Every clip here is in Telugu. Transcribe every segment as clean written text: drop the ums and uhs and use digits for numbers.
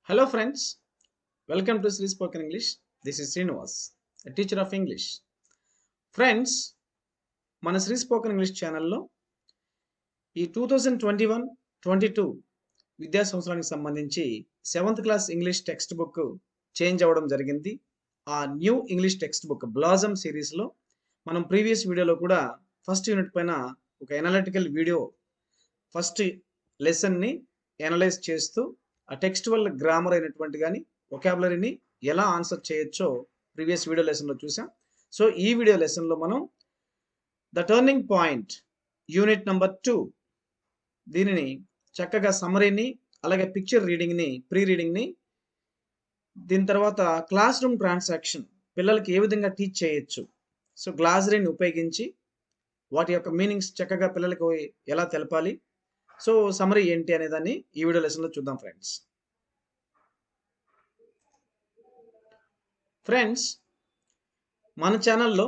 Hello friends, welcome to Sri Spoken English. This is Srinivas, a teacher of English. Friends, మన శ్రీ స్పోకెన్ ఇంగ్లీష్ ఛానల్లో ఈ 2021-22 విద్యా సంవత్సరానికి సంబంధించి 7th class English text book change అవ్వడం జరిగింది. ఆ new English text book blossom సిరీస్లో మనం ప్రీవియస్ వీడియోలో కూడా ఫస్ట్ యూనిట్ పైన ఒక ఎనాలిటికల్ వీడియో ఫస్ట్ లెసన్ని ఎనలైజ్ చేస్తూ ఆ టెక్స్టువల్ గ్రామర్ అయినటువంటి కానీ వొకాబులరీని ఎలా ఆన్సర్ చేయొచ్చో ప్రీవియస్ వీడియో లెసన్లో చూసాం. సో ఈ వీడియో లెసన్లో మనం the turning point unit number 2 దీనిని చక్కగా సమరీని అలాగే పిక్చర్ రీడింగ్ని ప్రీ రీడింగ్ని దీని తర్వాత క్లాస్ రూమ్ ట్రాన్సాక్షన్ పిల్లలకి ఏ విధంగా టీచ్ చేయొచ్చు, సో గ్లాజరీని ఉపయోగించి వాటి యొక్క మీనింగ్స్ చక్కగా పిల్లలకు ఎలా తెలపాలి, సో సమరీ ఏంటి అనే దాన్ని ఈ వీడియో లెసన్లో చూద్దాం ఫ్రెండ్స్. మన ఛానల్లో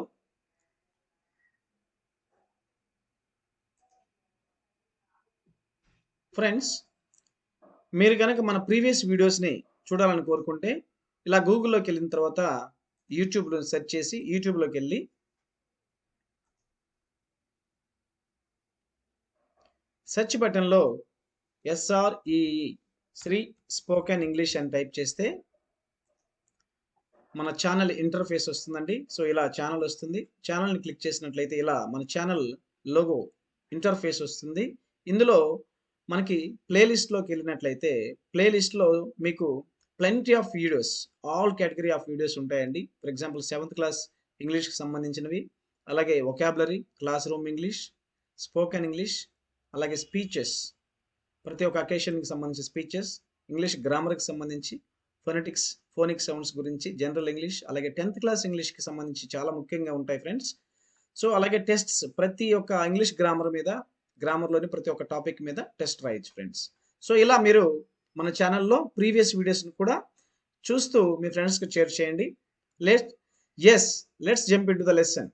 మీరు కనుక మన ప్రీవియస్ వీడియోస్ని చూడాలని కోరుకుంటే ఇలా గూగుల్లోకి వెళ్ళిన తర్వాత యూట్యూబ్లో సెర్చ్ చేసి యూట్యూబ్లోకి వెళ్ళి సెర్చ్ బటన్లో SREE శ్రీ స్పోకెన్ ఇంగ్లీష్ అని టైప్ చేస్తే మన ఛానల్ ఇంటర్ఫేస్ వస్తుందండి. సో ఇలా ఛానల్ వస్తుంది. ఛానల్ని క్లిక్ చేసినట్లయితే ఇలా మన ఛానల్ లోగో ఇంటర్ఫేస్ వస్తుంది. ఇందులో మనకి ప్లేలిస్ట్లోకి వెళ్ళినట్లయితే ప్లేలిస్ట్లో మీకు plenty of videos, all category of videos ఉంటాయండి. ఫర్ ఎగ్జాంపుల్ 7th క్లాస్ ఇంగ్లీష్కి సంబంధించినవి, అలాగే vocabulary, class room English, spoken English, అలాగే స్పీచెస్, ప్రతి ఒక్క అకేషన్కి సంబంధించి స్పీచెస్, ఇంగ్లీష్ గ్రామర్కి సంబంధించి ఫొనెటిక్స్, ఫోనిక్ సౌండ్స్ గురించి, జనరల్ ఇంగ్లీష్, అలాగే 10th క్లాస్ ఇంగ్లీష్కి సంబంధించి చాలా ముఖ్యంగా ఉంటాయి ఫ్రెండ్స్. సో అలాగే టెస్ట్స్, ప్రతి ఒక్క ఇంగ్లీష్ గ్రామర్ మీద, గ్రామర్లోని ప్రతి ఒక్క టాపిక్ మీద టెస్ట్ రాయొచ్చు ఫ్రెండ్స్. సో ఇలా మీరు మన ఛానల్లో ప్రీవియస్ వీడియోస్ని కూడా చూస్తూ మీ ఫ్రెండ్స్కి షేర్ చేయండి. Let's jump in to the lesson.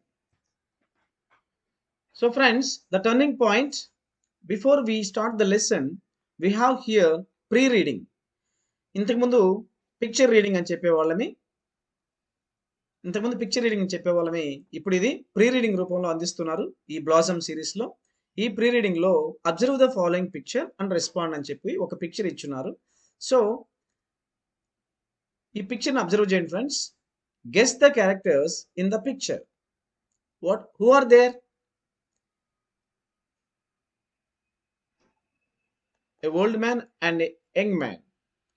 So friends, the turning point, before we start the lesson we have here pre reading. ఇంతకుముందు పిక్చర్ రీడింగ్ అని చెప్పేవాళ్ళమి, ఇప్పుడు ఇది ప్రీ రీడింగ్ రూపంలో అందిస్తున్నారు ఈ బ్లాసమ్ సిరీస్లో. ఈ ప్రీ రీడింగ్లో observe the following picture and respond అని చెప్పి ఒక పిక్చర్ ఇచ్చున్నారు. సో ఈ పిక్చర్ని అబ్జర్వ్ చేయండి friends. Guess the characters in the picture. Who are there? A old man and a young man.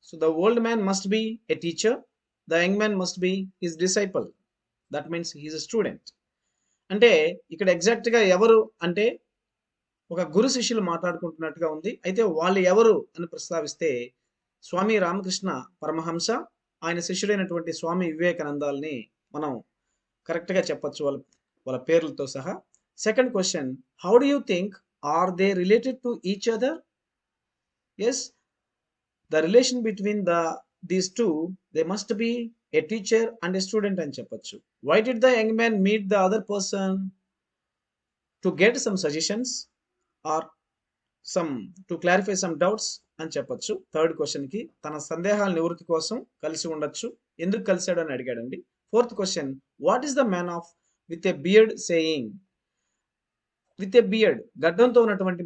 So the old man must be a teacher, the young man must be his disciple. That means he is a student. అంటే ఇక్కడ ఎగ్జాక్ట్గా ఎవరు అంటే ఒక గురు శిష్యులు మాట్లాడుకుంటున్నట్టుగా ఉంది. అయితే వాళ్ళు ఎవరు అని ప్రస్తావిస్తే స్వామి రామకృష్ణ పరమహంస, ఆయన శిష్యుడైనటువంటి స్వామి వివేకానందాల్ని మనం కరెక్ట్గా చెప్పచ్చు వాళ్ళ పేర్లతో సహా. Second question, how do you think are they related to each other? Yes, the relation between these two, they must be a teacher and a student అని చెప్పొచ్చు. Why did the young man meet the other person? To get some suggestions or to clarify some doubts అని చెప్పొచ్చు. థర్డ్ క్వశ్చన్కి తన సందేహాల నివృత్తి కోసం కలిసి ఉండొచ్చు. ఎందుకు కలిశాడు అని అడిగాడండి. Fourth question, what is the man of with a beard saying? With a beard, గడ్డంతో ఉన్నటువంటి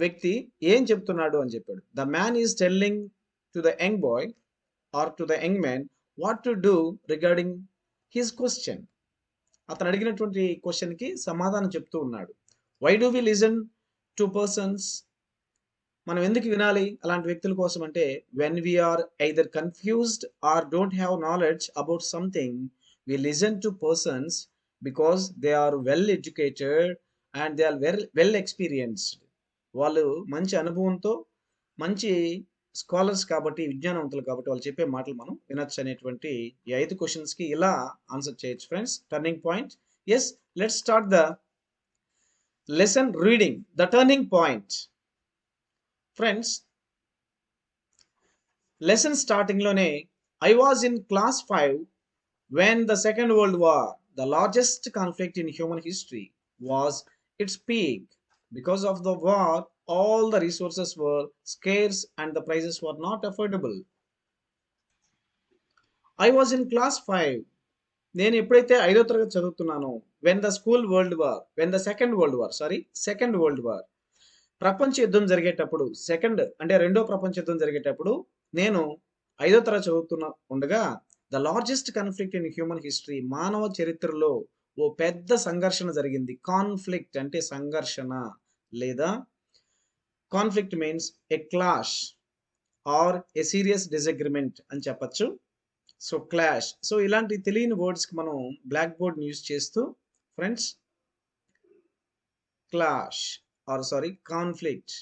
వ్యక్తి ఏం చెప్తున్నాడు అని చెప్పాడు. The man is telling to the young boy or to the young man what to do regarding his question. అతను అడిగినటువంటి క్వశ్చన్కి సమాధానం చెప్తూ ఉన్నాడు. Why do we listen to persons? మనం ఎందుకు వినాలి అలాంటి వ్యక్తుల కోసం అంటే, when we are either confused or don't have knowledge about something, we listen to persons because they are well educated and they are well experienced. వాళ్ళు మంచి అనుభవంతో, మంచి స్కాలర్స్ కాబట్టి, విజ్ఞానవంతులు కాబట్టి వాళ్ళు చెప్పే మాటలు మనం వినొచ్చు అనేటువంటి ఈ 5 క్వశ్చన్స్కి ఇలా ఆన్సర్ చేయొచ్చు friends. Turning point. Yes, let's start the lesson reading. The turning point. Friends, lesson స్టార్టింగ్లోనే I was in class 5 when the second world war, the largest conflict in human history, was its peak. Because of the war, all the resources were scarce and the prices were not affordable. I was in class 5. నేను ఎప్పుడైతే 5వ తరగతి చదువుతున్నానో, when the second world war ప్రపంచ యుద్ధం జరిగేటప్పుడు, రెండో ప్రపంచ యుద్ధం జరిగేటప్పుడు నేను 5వ తరగతి చదువుతున్న ఉండగా, the largest conflict in human history, మానవ చరిత్రలో ఓ పెద్ద సంఘర్షణ జరిగింది. కాన్ఫ్లిక్ట్ అంటే సంఘర్షణ, లేదా conflict means a clash or a serious disagreement అని చెప్పచ్చు. So clash. సో ఇలాంటి తెలియని వర్డ్స్కి మనం బ్లాక్ బోర్డ్ని యూజ్ చేస్తూ ఫ్రెండ్స్, క్లాష్ కాన్ఫ్లిక్ట్,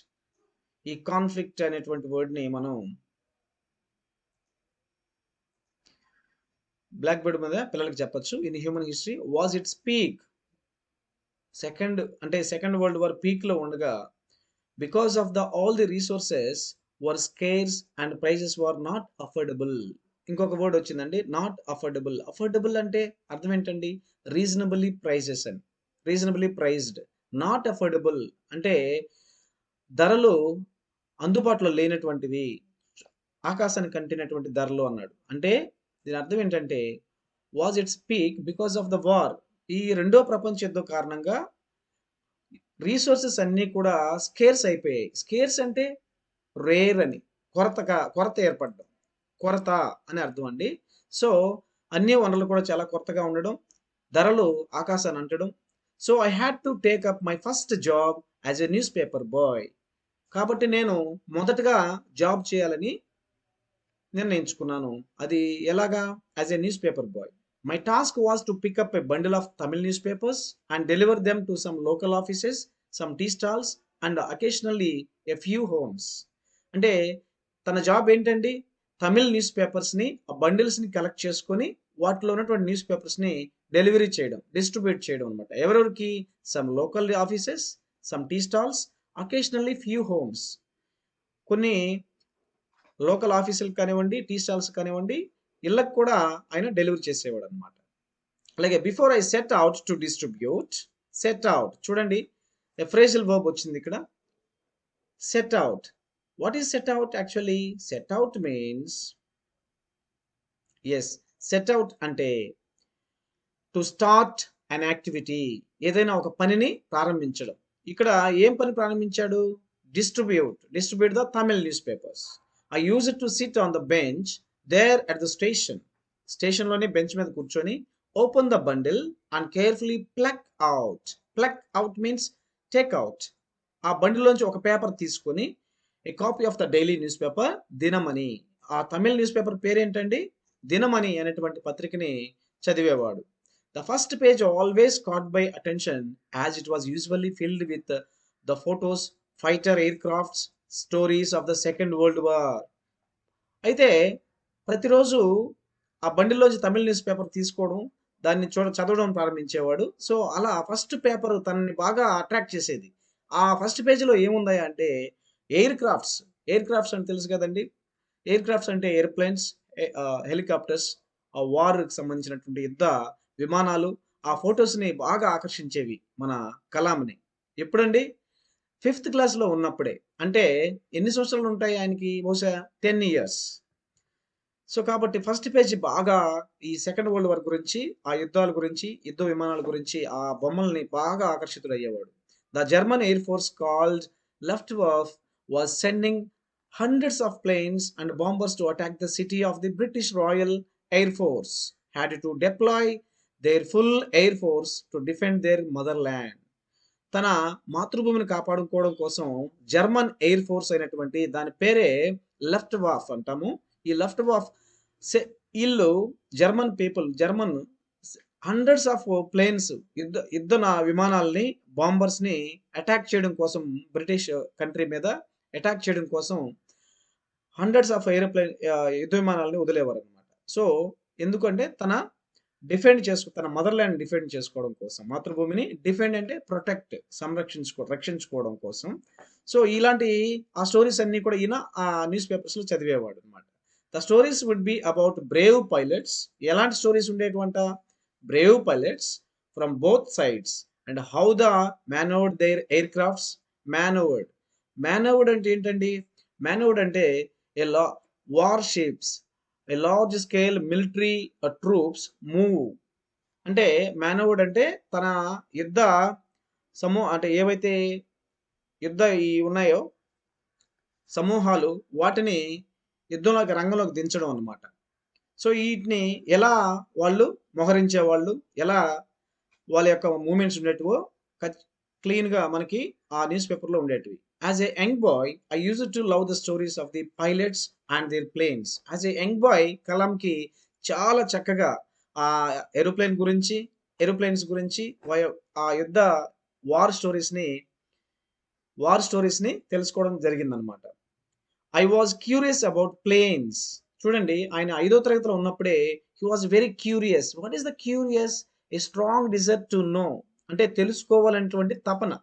ఈ కాన్ఫ్లిక్ట్ అనేటువంటి వర్డ్ని మనం బ్లాక్ బోర్డ్ మీద పిల్లలకి చెప్పచ్చు. In human history was its peak, second world war పీక్లో ఉండగా, because of all the resources were scarce and prices were not affordable. ఇంకొక వర్డ్ వచ్చిందండి, నాట్ అఫోర్డబుల్. అఫోర్డబుల్ అంటే అర్థం ఏంటండి? Reasonably praised. నాట్ అఫోర్డబుల్ అంటే ధరలు అందుబాటులో లేనటువంటివి, ఆకాశానికి కంటినటువంటి ధరలు అన్నాడు. అంటే దీని అర్థం ఏంటంటే, was its peak because of the war. ఈ రెండో ప్రపంచ యుద్ధం కారణంగా రీసోర్సెస్ అన్నీ కూడా స్కేర్స్ అయిపోయాయి. స్కేర్స్ అంటే రేర్ అని, కొరత ఏర్పడడం, కొరత అని అర్థం అండి. సో అన్ని వనరులు కూడా చాలా కొరతగా ఉండడం, ధరలు ఆకాశాన్ని అంటడం. So I had to take up my first job as a newspaper boy. కాబట్టి నేను మొదటగా జాబ్ చేయాలని నిర్ణయించుకున్నాను. అది ఎలాగా? As a newspaper boy. My task was to pick up a bundle of Tamil newspapers and deliver them to some local offices, some tea stalls and occasionally a few homes. అంటే తన జాబ్ ఏంటండి? తమిళ్ న్యూస్ పేపర్స్ని, ఆ బండిల్స్ని కలెక్ట్ చేసుకొని వాటిలో ఉన్నటువంటి న్యూస్ పేపర్స్ని డెలివరీ చేయడం, డిస్ట్రిబ్యూట్ చేయడం అనమాట. ఎవరెవరికి? Some local offices, some tea stalls, occasionally few homes. కొన్ని లోకల్ ఆఫీసులకు కానివ్వండి, టీ స్టాల్స్ కానివ్వండి, ఇళ్ళకు కూడా ఆయన డెలివరీ చేసేవాడు అనమాట. అలాగే before I set out to distribute, set out చూడండి, ఫ్రేజల్ వర్బ్ వచ్చింది ఇక్కడ. Set out. What is set out? Actually set out means, set out అంటే టు స్టార్ట్ అన్ యాక్టివిటీ, ఏదైనా ఒక పనిని ప్రారంభించడం. ఇక్కడ ఏం పని ప్రారంభించాడు? Distribute the Tamil newspapers. I use to sit on the bench there at the station. స్టేషన్లోనే బెంచ్ మీద కూర్చొని, open the bundle and carefully pluck out means take out. ఆ బండిలోంచి ఒక పేపర్ తీసుకొని, a copy of the daily newspaper Dinamani. ఆ తమిళ్ న్యూస్ పేపర్ పేరేంటండి? దినమణి అనేటువంటి పత్రికని చదివేవాడు. The first page always caught by attention as it was usually filled with the photos, fighter aircrafts, stories of the second world war. అయితే ప్రతిరోజు ఆ బండిలోంచి తమిళ్ న్యూస్ పేపర్ తీసుకోవడం, దాన్ని చదవడం ప్రారంభించేవాడు. సో అలా ఫస్ట్ పేపర్ తనని బాగా అట్రాక్ట్ చేసేది. ఆ ఫస్ట్ పేజీలో ఏముందా అంటే ఎయిర్ క్రాఫ్ట్స్ అని తెలుసు కదండి. ఎయిర్ క్రాఫ్ట్స్ అంటే ఎయిర్‌ప్లేన్స్, హెలికాప్టర్స్, ఆ వార్‌కి సంబంధించినటువంటి యుద్ధ విమానాలు. ఆ ఫోటోస్‌ని బాగా ఆకర్షించేవి మన కలాంని. ఎప్పుడండి? 5th క్లాస్‌లో ఉన్నప్పుడే. అంటే ఎన్ని సంవత్సరాలు ఉంటాయి ఆయనకి? బహుశా 10 ఇయర్స్. సో కాబట్టి ఫస్ట్ పేజ్ బాగా ఈ సెకండ్ వరల్డ్ వార్ గురించి, ఆ యుద్ధాల గురించి, యుద్ధ విమానాల గురించి, ఆ బొమ్మల్ని బాగా ఆకర్షితుడయ్యేవాడు. The German air force called Luftwaffe was sending hundreds of planes and bombers to attack the city of the British Royal Air Force had to deploy their full air force to defend their motherland. తన మాతృభూమిని కాపాడుకోవడం కోసం జర్మన్ ఎయిర్ ఫోర్స్ అయినటువంటి దాని పేరే లెఫ్ట్ వాఫ్ అంటాము. ఈ లెఫ్ట్ వాఫ్ వీళ్ళు జర్మన్ హండ్రెడ్స్ ఆఫ్ ప్లేన్స్, యుద్ధ విమానాలని, బాంబర్స్ని అటాక్ చేయడం కోసం, బ్రిటిష్ కంట్రీ మీద అటాక్ చేయడం కోసం హండ్రెడ్స్ ఆఫ్ యుద్ధ విమానాలని వదిలేవారు అనమాట. సో ఎందుకంటే తన మదర్ ల్యాండ్ డిఫెండ్ చేసుకోవడం కోసం, మాతృభూమిని డిఫెండ్ అంటే ప్రొటెక్ట్, రక్షించుకోవడం కోసం. సో ఇలాంటి ఆ స్టోరీస్ అన్ని కూడా ఈయన ఆ న్యూస్ పేపర్స్లో చదివేవాడు అనమాట. The stories would be about brave pilots. ఎలాంటి స్టోరీస్ ఉండేటువంటి? Brave pilots from both sides and how the manoeuvred their aircrafts. Manoeuvred అంటే ఏంటండి? మ్యానోవర్డ్ అంటే warships, a large scale military troops move. అంటే మేనవుడ్ అంటే తన యుద్ధ అంటే ఏవైతే యుద్ధ ఉన్నాయో సమూహాలు, వాటిని రంగంలోకి దించడం అన్నమాట. సో వీటిని ఎలా వాళ్ళు మోహరించేవాళ్ళు, ఎలా వాళ్ళ యొక్క మూమెంట్స్ ఉండేటివో క్లీన్గా మనకి ఆ న్యూస్ పేపర్లో ఉండేటివి. As a young boy I use to love the stories of the pilots and their planes. As a young boy కలాంకి చాలా చక్కగా ఆ ఏరోప్లేన్స్ గురించి ఆ యుద్ధ వార్ స్టోరీస్ని తెలుసుకోవడం జరిగిందనమాట. I was curious about planes. చూడండి, ఆయన 5వ తరగతిలో ఉన్నప్పుడే he was very curious. What is the curious? A strong desire to know, అంటే తెలుసుకోవాలనేటువంటి తపన.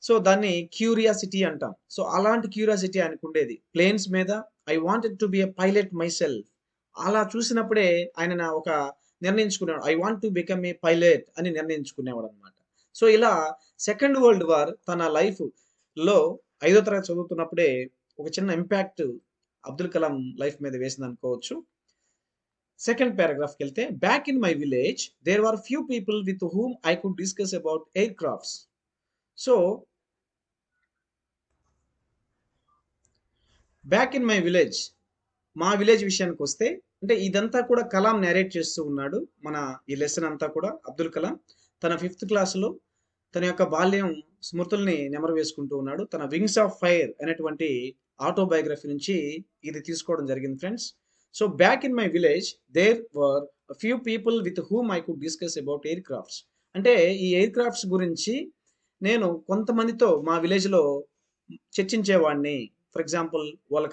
సో దాన్ని క్యూరియాసిటీ అంటాం. సో అలాంటి క్యూరియాసిటీ ఆయనకు ఉండేది ప్లేన్స్ మీద. I wanted to be a pilot myself. అలా చూసినప్పుడే ఆయన ఒక నిర్ణయించుకునేవాడు, I want to become a pilot అని నిర్ణయించుకునేవాడు అనమాట. సో ఇలా సెకండ్ వరల్డ్ వార్ తన లైఫ్లో 5వ తరగతి చదువుతున్నప్పుడే ఒక చిన్న ఇంపాక్ట్ అబ్దుల్ కలాం లైఫ్ మీద వేసింది అనుకోవచ్చు. సెకండ్ పారాగ్రాఫ్కి వెళ్తే, back in my village there are few people with whom I could discuss about air crafts. So back in my village, మా విలేజ్ విషయానికి వస్తే, అంటే ఇదంతా కూడా కలాం నేరేట్ చేస్తూ ఉన్నాడు. మన ఈ లెసన్ అంతా కూడా అబ్దుల్ కలాం తన 5th క్లాసులో తన యొక్క బాల్యం స్మృతుల్ని నెమరు వేసుకుంటూ ఉన్నాడు. తన వింగ్స్ ఆఫ్ ఫైర్ అనేటువంటి ఆటోబయోగ్రఫీ నుంచి ఇది తీసుకోవడం జరిగింది friends. So back in my village there were few people with whom I could discuss about air crafts. అంటే ఈ ఎయిర్ క్రాఫ్ట్స్ గురించి నేను కొంతమందితో మా విలేజ్లో చర్చించేవాడిని. ఫర్ ఎగ్జాంపుల్ వాళ్ళ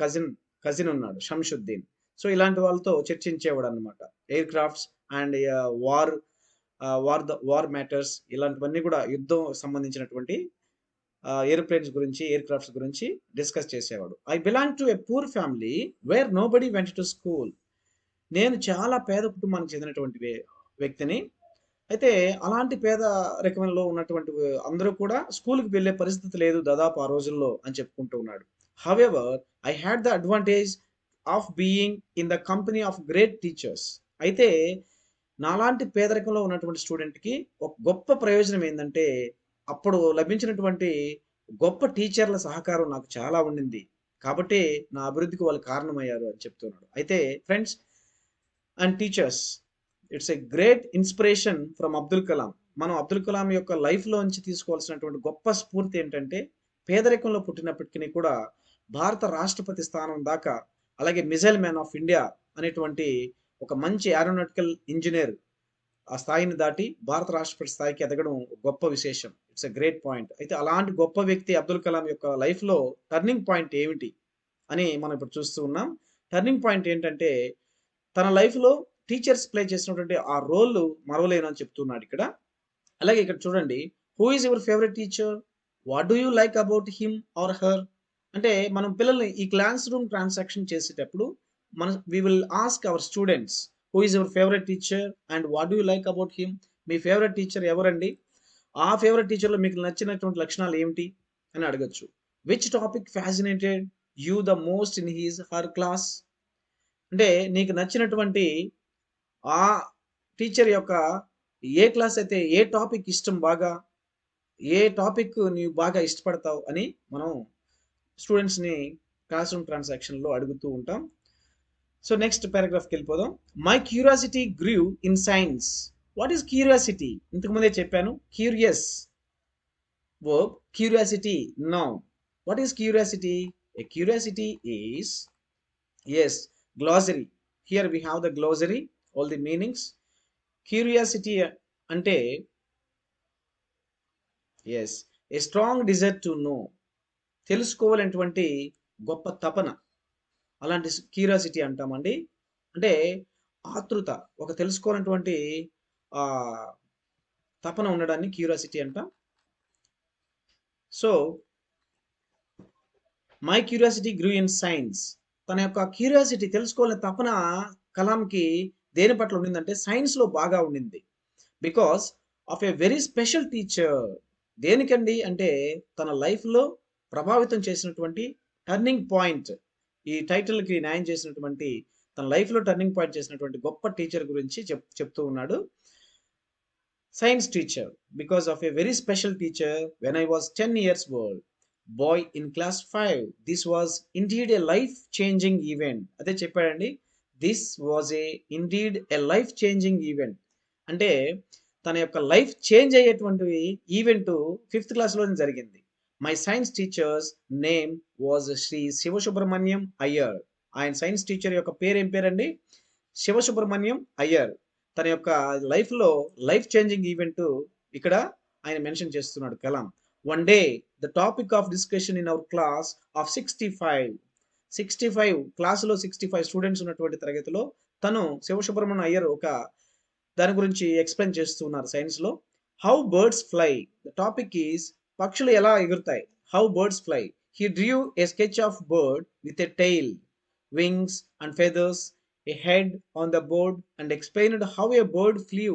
కజిన్ ఉన్నాడు షంషుద్దీన్. సో ఇలాంటి వాళ్ళతో చర్చించేవాడు అనమాట. Air crafts and war matters, ఇలాంటివన్నీ కూడా యుద్ధం సంబంధించినటువంటి ఏరోప్లేన్స్ గురించి, ఎయిర్ క్రాఫ్ట్స్ గురించి డిస్కస్ చేసేవాడు. I belong to a poor family where nobody went to school. నేను చాలా పేద కుటుంబానికి చెందినటువంటి వ్యక్తిని. అయితే అలాంటి పేద రకంలో ఉన్నటువంటి అందరూ కూడా స్కూల్కి వెళ్ళే పరిస్థితి లేదు దాదాపు ఆ రోజుల్లో అని చెప్పుకుంటూ ఉన్నాడు. However I had the advantage of being in the company of great teachers. అయితే నాలాంటి పేదరికంలో ఉన్నటువంటి స్టూడెంట్కి ఒక గొప్ప ప్రయోజనం ఏంటంటే, అప్పుడు లభించినటువంటి గొప్ప టీచర్ల సహకారం నాకు చాలా ఉండింది. కాబట్టి నా అభివృద్ధికి వాళ్ళు కారణమయ్యారు అని చెప్తున్నాడు. అయితే friends and teachers, it's a great inspiration from Abdul Kalam. మనం అబ్దుల్ కలాం యొక్క లైఫ్లోంచి తీసుకోవాల్సినటువంటి గొప్ప స్ఫూర్తి ఏంటంటే, పేదరికంలో పుట్టినప్పటికీ కూడా భారత రాష్ట్రపతి స్థానం దాకా, అలాగే మిజైల్ మ్యాన్ ఆఫ్ ఇండియా అనేటువంటి ఒక మంచి ఏరోనాటికల్ ఇంజనీర్ ఆ స్థాయిని దాటి భారత రాష్ట్రపతి స్థాయికి ఎదగడం గొప్ప విశేషం. It's a great point. అయితే అలాంటి గొప్ప వ్యక్తి అబ్దుల్ కలాం యొక్క లైఫ్లో టర్నింగ్ పాయింట్ ఏమిటి అని మనం ఇప్పుడు చూస్తూ ఉన్నాం. టర్నింగ్ పాయింట్ ఏంటంటే, తన లైఫ్లో టీచర్స్ ప్లే చేసినటువంటి ఆ రోల్ మరవలేను అని చెప్తున్నాడు ఇక్కడ. అలాగే ఇక్కడ చూడండి, who is your favourite teacher, what do you like about him or her. అంటే మనం పిల్లల్ని ఈ క్లాస్ రూమ్ ట్రాన్సాక్షన్ చేసేటప్పుడు we will ask our students, who is your favourite teacher and what do you like about him. మీ ఫేవరెట్ టీచర్ ఎవరండి, ఆ ఫేవరెట్ టీచర్లో మీకు నచ్చినటువంటి లక్షణాలు ఏమిటి అని అడగచ్చు. Which topic fascinated you the most in he's her class. అంటే నీకు నచ్చినటువంటి ఆ టీచర్ యొక్క ఏ క్లాస్ అయితే, ఏ టాపిక్ ఇష్టం, బాగా ఏ టాపిక్ నీవు బాగా ఇష్టపడతావు అని మనం స్టూడెంట్స్ని క్లాస్ రూమ్ ట్రాన్సాక్షన్లో అడుగుతూ ఉంటాం. సో నెక్స్ట్ పారాగ్రాఫ్కి వెళ్ళిపోదాం. My curiosity గ్రూ in science. What is curiosity? ఇంతకుముందే చెప్పాను, curious verb, curiosity noun. What is curiosity? A curiosity is, yes, glossary. Here we have the glossary, all the meanings. Curiosity అంటే yes, a strong desire to know, తెలుసుకోవాలనేటువంటి గొప్ప తపన, అలాంటి క్యూరియాసిటీ అంటామండి. అంటే ఆతృత, ఒక తెలుసుకోవాలనేటువంటి తపన ఉండడాన్ని క్యూరియాసిటీ అంటాం. So my curiosity గ్రూ in science. తన యొక్క క్యూరియాసిటీ, తెలుసుకోవాలని తపన కలాంకి దేని పట్ల ఉండిందంటే సైన్స్లో బాగా ఉండింది. Because of a very special teacher. దేనికండి అంటే తన లైఫ్లో ప్రభావితం చేసినటువంటి టర్నింగ్ పాయింట్, ఈ టైటిల్కి న్యాయం చేసినటువంటి తన లైఫ్లో టర్నింగ్ పాయింట్ చేసినటువంటి గొప్ప టీచర్ గురించి చెప్తూ ఉన్నాడు. Science teacher, because of a very special teacher when I was 10 years old, boy in class 5. This was indeed a life changing event. అదే చెప్పాడండి. This was a indeed a life changing event. అంటే తన యొక్క లైఫ్ చేంజ్ అయ్యేటువంటి ఈవెంట్ 5th క్లాస్లో జరిగింది. My science teacher's name was Shri Sivasubramaniam Iyer. ఆయన సైన్స్ టీచర్ యొక్క పేరు ఏం పేరండి? శివసుబ్రహ్మణ్యం అయ్యర్. తన యొక్క లైఫ్లో లైఫ్ చేంజింగ్ ఈవెంట్ ఇక్కడ ఆయన మెన్షన్ చేస్తున్నాడు Kalam. One day the topic of discussion in our class of 65 క్లాసులో 65 స్టూడెంట్స్ ఉన్నటువంటి తరగతిలో తను శివసుబ్రహ్మణ్యం అయ్యర్ ఒక దాని గురించి ఎక్స్ప్లెయిన్ చేస్తున్నారు సైన్స్లో. How birds fly. The topic is పక్షులు ఎలా ఎగురుతాయి. How birds fly. He drew a sketch of bird with a tail, wings and feathers, a head on the board and explained how a bird flew.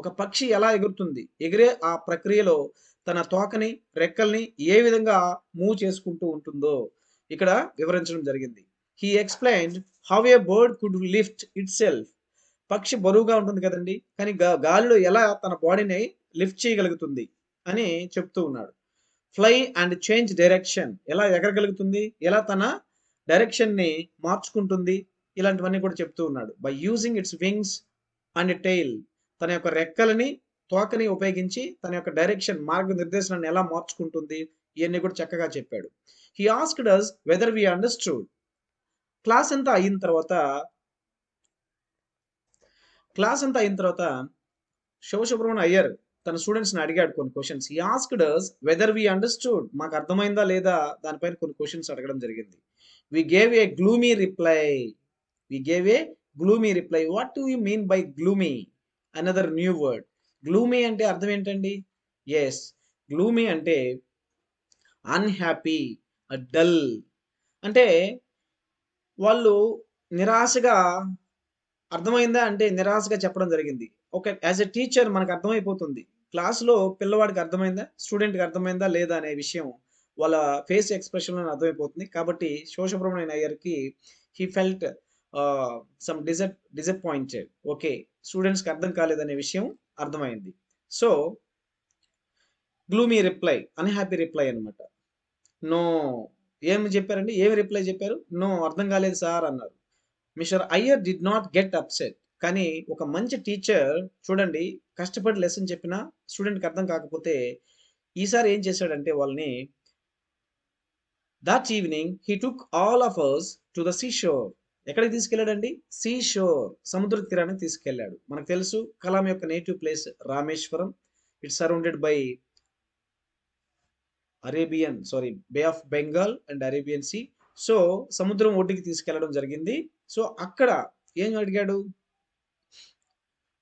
ఒక పక్షి ఎలా ఎగురుతుంది, ఎగిరే ఆ ప్రక్రియలో తన తోకని రెక్కల్ని ఏ విధంగా మూవ్ చేసుకుంటూ ఉంటుందో ఇక్కడ వివరించడం జరిగింది. He explained how A bird could lift it self. పక్షి బరువుగా ఉంటుంది కదండి, కానీ గాలిలో ఎలా తన బాడీని లిఫ్ట్ చేయగలుగుతుంది అని చెప్తూ ఉన్నాడు. Fly and change direction. ఎలా ఎగరగలుగుతుంది, ఎలా తన డైరెక్షన్ని మార్చుకుంటుంది, ఇలాంటివన్నీ కూడా చెప్తూ ఉన్నాడు. By using it's wings and tail. తన యొక్క రెక్కలని తోకని ఉపయోగించి తన యొక్క డైరెక్షన్ మార్గనిర్దేశనాన్ని ఎలా మార్చుకుంటుంది, ఇవన్నీ కూడా చక్కగా చెప్పాడు. He asked us whether we understood. Class అంతా అయిన తర్వాత శివసుబ్రహ్మణ్యం అయ్యర్ తన స్టూడెంట్స్ని అడిగాడు కొన్ని questions. He asked us whether we understood. మాకు అర్థమైందా లేదా దానిపైన కొన్ని క్వశ్చన్స్ అడగడం జరిగింది. We gave a gloomy reply. What do you mean by gloomy? Another new word. Gloomy అంటే అర్థం ఏంటండి? Yes, gloomy అంటే unhappy, dull. అంటే వాళ్ళు నిరాశగా, అర్థమైందా అంటే నిరాశగా చెప్పడం జరిగింది. ఒక యాజ్ ఎ టీచర్ మనకు అర్థమైపోతుంది క్లాస్లో పిల్లవాడికి అర్థమైందా, స్టూడెంట్కి అర్థమైందా లేదా అనే విషయం వాళ్ళ ఫేస్ ఎక్స్ప్రెషన్లో అర్థమైపోతుంది. కాబట్టి శివసుబ్రహ్మణ్యం అయ్యర్కి he felt some disappointed. Okay, స్టూడెంట్స్కి అర్థం కాలేదనే విషయం అర్థమైంది. So gloomy reply, unhappy reply అనమాట. నో, ఏమి చెప్పారండి, ఏమి రిప్లై చెప్పారు? నో, అర్థం కాలేదు సార్ అన్నారు. Mister Iyer did not get upset. కానీ ఒక మంచి టీచర్ చూడండి, కష్టపడి లెసన్ చెప్పినా స్టూడెంట్కి అర్థం కాకపోతే ఈసారి ఏం చేశాడంటే వాళ్ళని that evening he took all of us to the sea shore. ఎక్కడికి తీసుకెళ్ళాడండి? సీ షోర్, సముద్ర తీరానికి తీసుకెళ్ళాడు. మనకు తెలుసు కలాం యొక్క native place Rameswaram. It's surrounded by bay of Bengal and Arabian sea. So సముద్రం ఒడ్డుకి తీసుకెళ్లడం జరిగింది. సో అక్కడ ఏం అడిగాడు?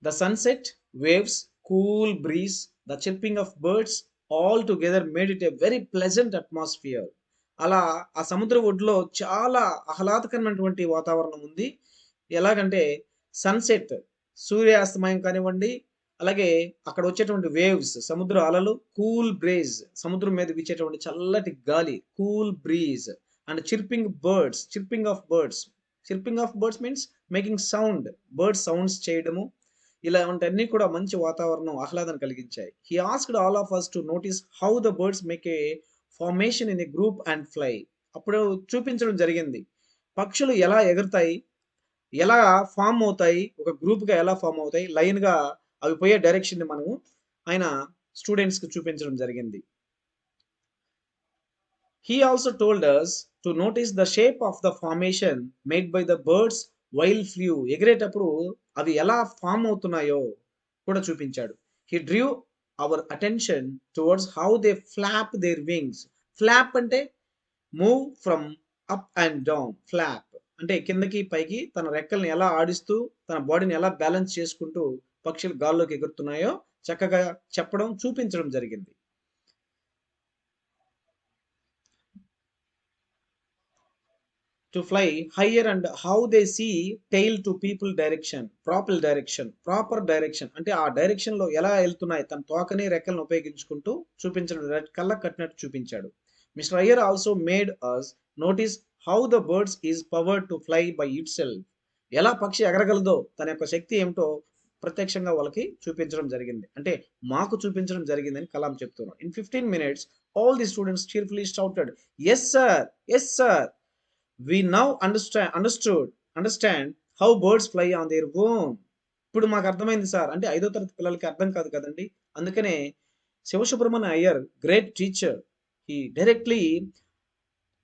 The sunset, waves, cool breeze, the chirping of birds all together made it a very pleasant atmosphere. అలా ఆ సముద్ర ఒడ్డులో చాలా ఆహ్లాదకరమైనటువంటి వాతావరణం ఉంది. ఎలాగంటే సన్సెట్, సూర్యాస్తమయం కానివ్వండి, అలాగే అక్కడ వచ్చేటువంటి వేవ్స్, సముద్ర అలలు, కూల్ బ్రీజ్, సముద్రం మీద వీచేటువంటి చల్లటి గాలి, cool breeze, and chirping of birds means making sound, birds sounds చేయడము, ఇలాంటివన్నీ కూడా మంచి వాతావరణం, ఆహ్లాదం కలిగించాయి. He asked all of us to notice how the birds make a formation in a group and fly. అప్పుడు చూపించడం జరిగింది పక్షులు ఎలా ఎగురుతాయి, ఎలా ఫామ్ అవుతాయి, ఒక గ్రూప్గా ఎలా ఫామ్ అవుతాయి, లైన్గా అవి పోయే డైరెక్షన్ని మనము ఆయన స్టూడెంట్స్కి చూపించడం జరిగింది. He also told us to notice the shape of the formation made by the birds while flew. ఎగిరేటప్పుడు అవి ఎలా ఫామ్ అవుతున్నాయో కూడా చూపించాడు. He drew our attention towards how they flap their wings. Flap అంటే move from up and down. Flap అంటే కిందకి పైకి తన రెక్కల్ని ఎలా ఆడిస్తూ తన బాడీని ఎలా బ్యాలెన్స్ చేసుకుంటూ పక్షులు గాల్లోకి ఎగురుతున్నాయో చక్కగా చెప్పడం, చూపించడం జరిగింది. To fly higher and how they see tail to people direction, proper direction అంటే ఆ డైరెక్షన్ లో ఎలా వెళ్తున్నాయి తన తోకని రెక్కలను ఉపయోగించుకుంటూ చూపించడం, కళ్ళ కట్టినట్టు చూపించాడు. Mister Iyer also made us notice how the birds is powered to fly by itself. ఎలా పక్షి ఎగరగలదో తన యొక్క శక్తి ఏమిటో ప్రత్యక్షంగా వాళ్ళకి చూపించడం జరిగింది. అంటే మాకు చూపించడం జరిగిందని కలాం చెప్తున్నారు. In 15 minutes all the students cheerfully shouted, "Yes sir, yes sir. We now understand how birds fly on their own." ఇప్పుడు మాకు అర్థమైంది సార్. అంటే 5వ తరగతి పిల్లలకి అర్థం కాదు కదండీ. అందుకనే Sivasubramanya Iyer great teacher, he directly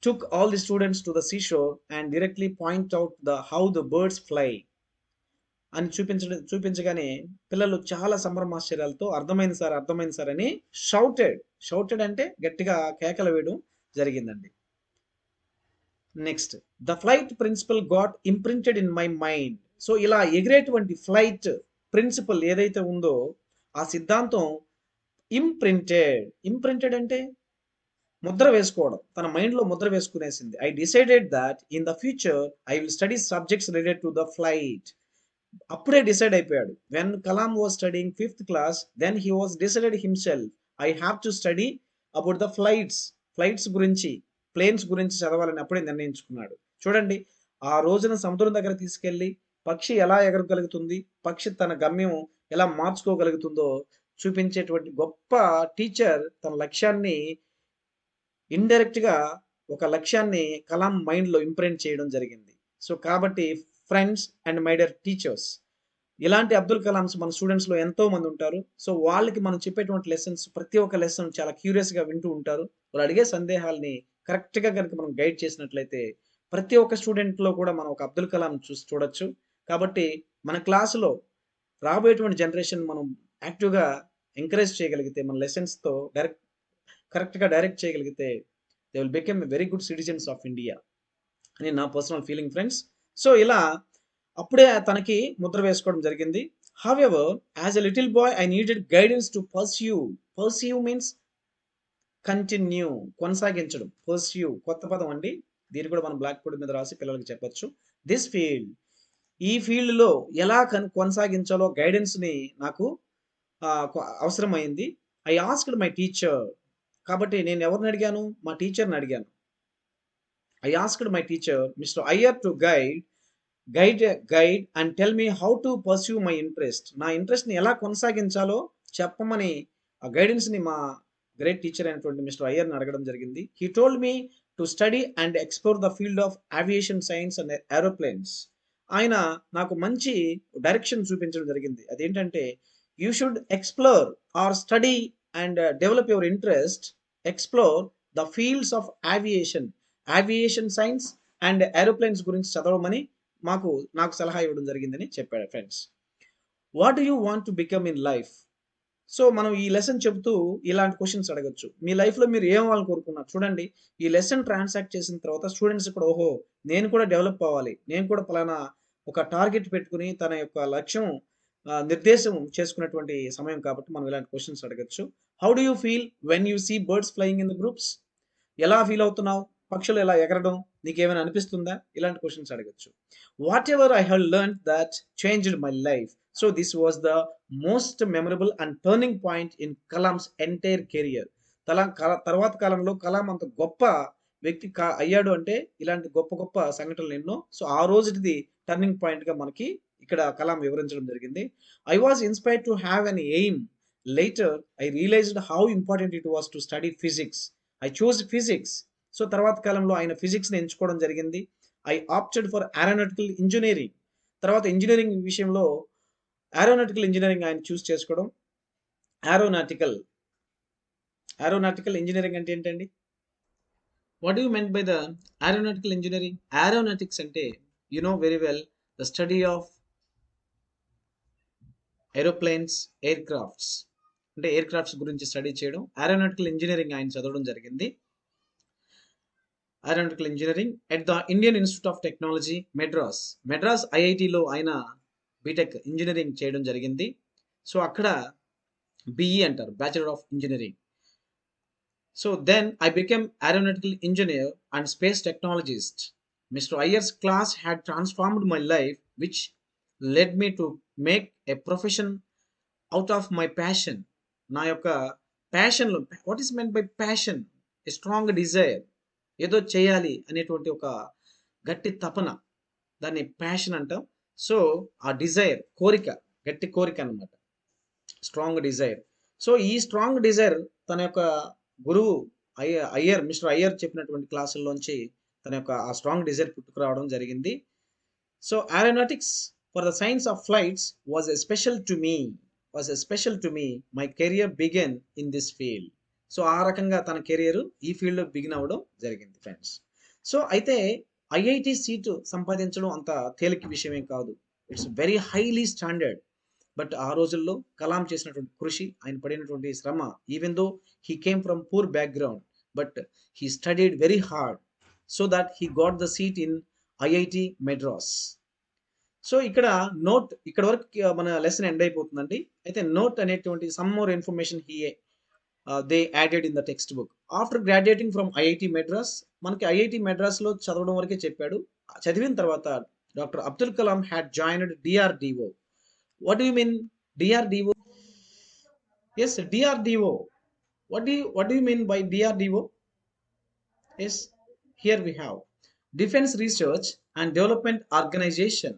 took all the students to the seashore and directly point out how the birds fly అని చూపించగానే పిల్లలు చాలా సంభ్రమాశ్చర్యాలతో అర్థమైంది సార్ అని షౌటెడ్ అంటే గట్టిగా కేకలు వేయడం జరిగిందండి. Next, the flight principle got imprinted in my mind. So ఇలా ఎగిరేటువంటి ఫ్లైట్ ప్రిన్సిపల్ ఏదైతే ఉందో ఆ సిద్ధాంతం ఇంప్రింటెడ్ అంటే ముద్ర వేసుకోవడం, తన మైండ్లో ముద్ర వేసుకునేసింది. I decided that in the future I will study subjects related to the flight. అప్పుడే డిసైడ్ అయిపోయాడు. When Kalam was studying 5th class, then he was decided himself, I have to study about the flights గురించి, ప్లేన్స్ గురించి చదవాలని అప్పుడే నిర్ణయించుకున్నాడు. చూడండి, ఆ రోజున సముద్రం దగ్గర తీసుకెళ్ళి పక్షి ఎలా ఎగరగలుగుతుంది, పక్షి తన గమ్యం ఎలా మార్చుకోగలుగుతుందో చూపించేటువంటి గొప్ప టీచర్ తన లక్ష్యాన్ని ఇండైరెక్ట్గా ఒక లక్ష్యాన్ని కలాం మైండ్లో ఇంప్రింట్ చేయడం జరిగింది. సో కాబట్టి friends and my dear teachers, ఇలాంటి అబ్దుల్ కలాంస్ మన స్టూడెంట్స్లో ఎంతో మంది ఉంటారు. సో వాళ్ళకి మనం చెప్పేటువంటి లెసన్స్, ప్రతి ఒక్క లెసన్ చాలా క్యూరియస్గా వింటూ ఉంటారు. వాళ్ళు అడిగే సందేహాల్ని కరెక్ట్గా కనుక మనం గైడ్ చేసినట్లయితే ప్రతి ఒక్క స్టూడెంట్లో కూడా మనం ఒక అబ్దుల్ కలాం చూడొచ్చు. కాబట్టి మన క్లాసులో రాబోయేటువంటి జనరేషన్ మనం యాక్టివ్గా ఎంకరేజ్ చేయగలిగితే, మన లెసన్స్తో కరెక్ట్గా డైరెక్ట్ చేయగలిగితే they will become a very good citizens of India అని నా పర్సనల్ ఫీలింగ్ ఫ్రెండ్స్. సో ఇలా అప్పుడే తనకి ముద్ర వేసుకోవడం జరిగింది. However, as a little boy I needed guidance to pursue means continue, కొనసాగించడం. పర్స్యూ కొత్త పదం అండి, దీన్ని కూడా మనం బ్లాక్ బోర్డ్ మీద రాసి పిల్లలకి చెప్పొచ్చు. దిస్ ఫీల్డ్, ఈ ఫీల్డ్లో ఎలా కొనసాగించాలో గైడెన్స్ని నాకు అవసరమైంది. ఐ ఆస్క్డ్ మై టీచర్, కాబట్టి నేను ఎవరిని అడిగాను? మా టీచర్ని అడిగాను. I asked my teacher mister Iyer to guide and tell me how to pursue my interest. నా ఇంట్రెస్ట్ని ఎలా కొనసాగించాలో చెప్పమని ఆ గైడెన్స్ని మా గ్రేట్ టీచర్ అయినటువంటి మిస్టర్ అయ్యర్ని అడగడం జరిగింది. He told me to study and explore the field of aviation science and aeroplanes. ఆయన నాకు మంచి డైరెక్షన్ చూపించడం జరిగింది. అదేంటంటే, you should explore or study and develop your interest, explore the fields of aviation science and aeroplanes గురించి చదవమని నాకు సలహా ఇవ్వడం జరిగిందని చెప్పాడు friends. What do you want to become in life? So మనం ఈ లెసన్ చెబుతూ ఇలాంటి క్వశ్చన్స్ అడగచ్చు. మీ లైఫ్లో మీరు ఏం అవ్వాలని కోరుకున్నారు? చూడండి, ఈ లెసన్ ట్రాన్సాక్ట్ చేసిన తర్వాత స్టూడెంట్స్ కూడా, ఓహో నేను కూడా డెవలప్ అవ్వాలి, నేను కూడా పలానా ఒక టార్గెట్ పెట్టుకుని తన యొక్క లక్ష్యం నిర్దేశం చేసుకున్నటువంటి సమయం కాబట్టి మనం ఇలాంటి క్వశ్చన్స్ అడగచ్చు. How do you feel when you see birds flying in the groups? ఎలా ఫీల్ అవుతున్నావు పక్షులు ఎలా ఎగరడం, నీకేమైనా అనిపిస్తుందా? ఇలాంటి క్వశ్చన్స్ అడగచ్చు. Whatever I have learn that changed my life. So this was the most memorable and turning point in Kalam's entire career. తర్వాత కాలంలో కలాం అంత గొప్ప వ్యక్తి అయ్యాడు అంటే ఇలాంటి గొప్ప గొప్ప సంఘటనలు ఎన్నో. సో ఆ రోజుది టర్నింగ్ పాయింట్గా మనకి ఇక్కడ కలాం వివరించడం జరిగింది. I was inspired to have an aim. Later I realised how important it was to study physics. I choose physics. So తర్వాత కాలంలో ఆయన ఫిజిక్స్ని ఎంచుకోవడం జరిగింది. I opted for aeronautical engineering. తర్వాత ఇంజనీరింగ్ విషయంలో ఏరోనాటికల్ ఇంజనీరింగ్ ఆయన చూస్ చేసుకోవడం. ఏరోనాటికల్ ఇంజనీరింగ్ అంటే ఏంటండి? What you meant by the aeronautical engineering? Aeronautics అంటే you know very well the study of aeroplanes, air crafts గురించి స్టడీ చేయడం. ఏరోనాటికల్ ఇంజనీరింగ్ ఆయన చదవడం జరిగింది. Aeronautical engineering at the Indian institute of technology Madras ఐఐటిలో ఆయన బీటెక్ ఇంజనీరింగ్ చేయడం జరిగింది. సో అక్కడ బిఈ అంటారు, bachelor of engineering. So then I became aeronautical engineer and space technologist. Mr. Iyer's class had transformed my life, which led me to make a profession out of my passion. నా యొక్క ప్యాషన్లో, what is meant by passion? A strong desire, ఏదో చేయాలి అనేటువంటి ఒక గట్టి తపన, దాన్ని ప్యాషన్ అంటాం. సో ఆ డిజైర్, కోరిక, గట్టి కోరిక అన్నమాట, స్ట్రాంగ్ డిజైర్. సో ఈ స్ట్రాంగ్ డిజైర్ తన యొక్క గురువు అయ్యర్, మిస్టర్ అయ్యర్ చెప్పినటువంటి క్లాసుల్లోంచి తన యొక్క ఆ స్ట్రాంగ్ డిజైర్ పుట్టుకురావడం జరిగింది. So aeronautics for the science of flights was a special to me, my career began in this field. So ఆ రకంగా తన కెరియర్ ఈ ఫీల్డ్లో బిగిన్ అవ్వడం జరిగింది ఫ్రెండ్స్. సో అయితే ఐఐటి సీటు సంపాదించడం అంత తేలిక విషయమేం కాదు. It's very highly standard. But ఆ రోజుల్లో కలాం చేసినటువంటి కృషి, ఆయన పడినటువంటి శ్రమ, even though he came from poor background, but he studied very hard so that he got the seat in IIT Madras. So ఇక్కడ నోట్, ఇక్కడ వరకు మన లెసన్ ఎండ్ అయిపోతుందండి. అయితే నోట్ అనేటువంటి some more information they added in the text book. After graduating from IIT Madras, మనకి ఐఐటి మెడ్రాస్లో చదవడం వరకే చెప్పాడు. చదివిన తర్వాత doctor Abdul Kalam had joined DRDO. What do you mean DRDO? Yes, DRDO. What do you mean by DRDO? Yes, here we have Defense Research and Development Organization.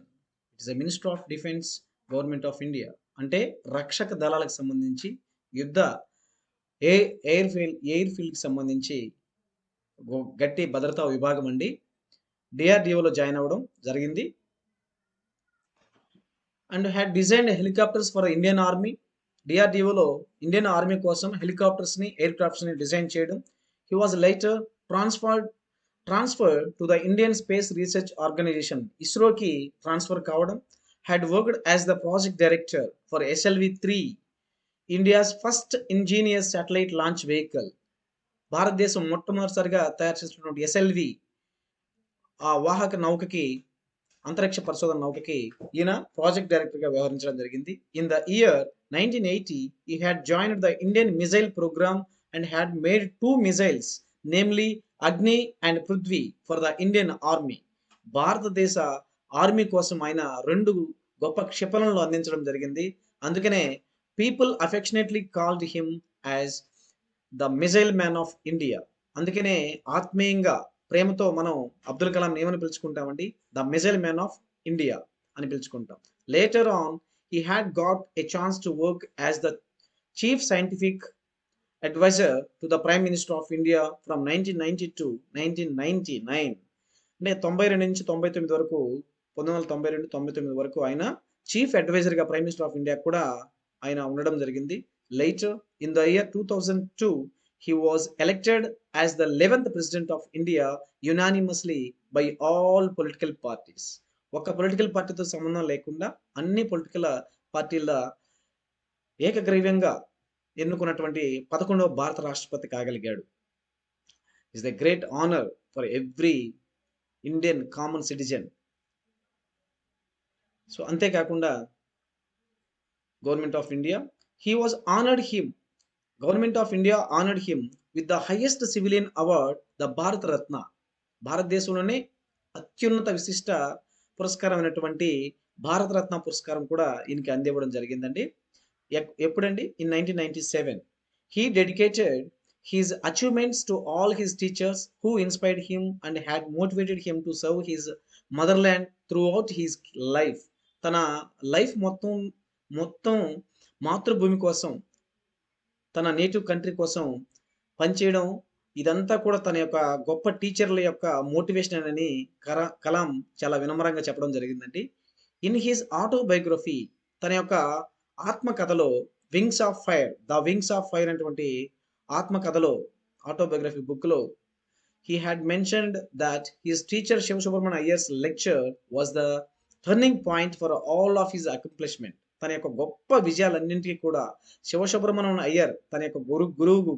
It is a Ministry of Defense, Government of India. అంటే రక్షక దళాలకు సంబంధించి, యుద్ధ ఎయిర్ ఫీల్డ్కి సంబంధించి గట్టి భద్రతా విభాగం అండి. డిఆర్డిఓలో జాయిన్ అవ్వడం జరిగింది. And had designed helicopters for Indian army. డిఆర్డిఓలో ఇండియన్ ఆర్మీ కోసం హెలికాప్టర్స్ని, ఎయిర్ క్రాఫ్ట్స్ని డిజైన్ చేయడం. He was later transferred to the Indian space research organisation, ఇస్రోకి ట్రాన్స్ఫర్ కావడం. Had worked as the project director for SLV-3, India's first engineers satellite launch vehicle. భారతదేశం మొట్టమొదటిసారిగా తయారు చేసినటువంటి SLV ఆ వాహక నౌకకి, అంతరిక్ష పరిశోధన నౌకకి ఈయన ప్రాజెక్ట్ డైరెక్టర్గా వ్యవహరించడం జరిగింది. In the year 1980 he had joined the Indian missile program and had made 2 missiles, namely Agni and Prithvi, for the Indian Army. భారతదేశ ఆర్మీ కోసం ఆయన 2 గొప్ప క్షిపణులను అందించడం జరిగింది. అందుకనే people affectionately called him as the missile man of India. అందుకనే ఆత్మీయంగా, ప్రేమతో మనం అబ్దుల్ కలాం ఏమని పిలుచుకుంటామండి? The missile man of India అని పిలుచుకుంటాం. Later on he had got a chance to work as the chief scientific advisor to the Prime Minister of India from 1990 to 1999. అంటే 92 నుంచి 99 వరకు, 1992-99 వరకు ఆయన చీఫ్ అడ్వైజర్గా ప్రైమ్ మినిస్టర్ ఆఫ్ ఇండియా కూడా ఆయన ఉండడం జరిగింది. Later in the year 2002 he was elected as the 11th president of India unanimously by all political parties. ఒక పొలిటికల్ పార్టీతో సంబంధం లేకుండా అన్ని పొలిటికల్ పార్టీల ఏకగ్రీవంగా ఎన్నుకున్నటువంటి 11వ భారత రాష్ట్రపతి కాగలిగాడు. Is the great honour for every Indian common citizen. So అంతేకాకుండా government of India government of India honoured him with the highest civilian award, the Bharat Ratna. భారతదేశంలోనే అత్యున్నత విశిష్ట పురస్కారమైనటువంటి భారతరత్న పురస్కారం కూడా ఈయనకి అందివ్వడం జరిగిందండి. ఎప్పుడండి? In 1997. He dedicated his achievements to all his teachers who inspired him and had motivated him to serve his motherland through out his life. తన లైఫ్ మొత్తం మాతృభూమి కోసం, తన నేటివ్ కంట్రీ కోసం పనిచేయడం, ఇదంతా కూడా తన యొక్క గొప్ప టీచర్ల యొక్క మోటివేషన్ అని కలాం చాలా వినమ్రంగా చెప్పడం జరిగిందండి. ఇన్ హిస్ ఆటోబయోగ్రఫీ, తన యొక్క ఆత్మకథలో వింగ్స్ ఆఫ్ ఫైర్ అటువంటి ఆత్మకథలో, ఆటోబయోగ్రఫీ బుక్లో he had mentioned that his teacher Shiva Subramanian Iyer's lecture was the turning point for all of his accomplishment. తన యొక్క గొప్ప విజయాలన్నింటికీ కూడా శివ సుబ్రహ్మణ్యం అయ్యర్, తన యొక్క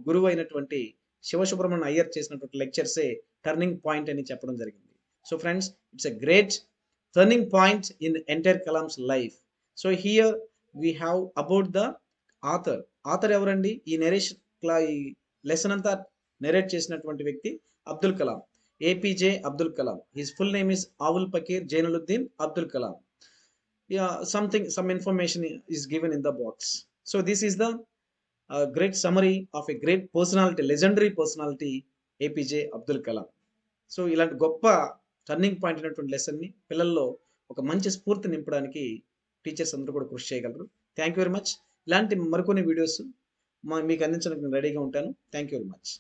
గురువు అయినటువంటి శివ సుబ్రహ్మణ్యం అయ్యర్ చేసినటువంటి లెక్చర్సే టర్నింగ్ పాయింట్ అని చెప్పడం జరిగింది. So friends, it's a great turning point in entire Kalam's life. So here we have about the author ఎవరండి? ఈ లెసన్ అంతా నెరేట్ చేసినటువంటి వ్యక్తి Abdul Kalam, APJ Abdul Kalam. His full name is Avul Pakir Jainulabdeen Abdul Kalam. Some information is given in the box. So this is the great summary of a great personality, legendary personality, APJ Abdul Kalam. So ఇలాంటి గొప్ప టర్నింగ్ పాయింట్ అయినటువంటి లెసన్ని పిల్లల్లో ఒక మంచి స్ఫూర్తి నింపడానికి టీచర్స్ అందరూ కూడా కృషి చేయగలరు. Thank you very much. ఇలాంటి మరికొన్ని వీడియోస్ మీకు అందించడానికి నేను రెడీగా ఉంటాను. Thank you very much.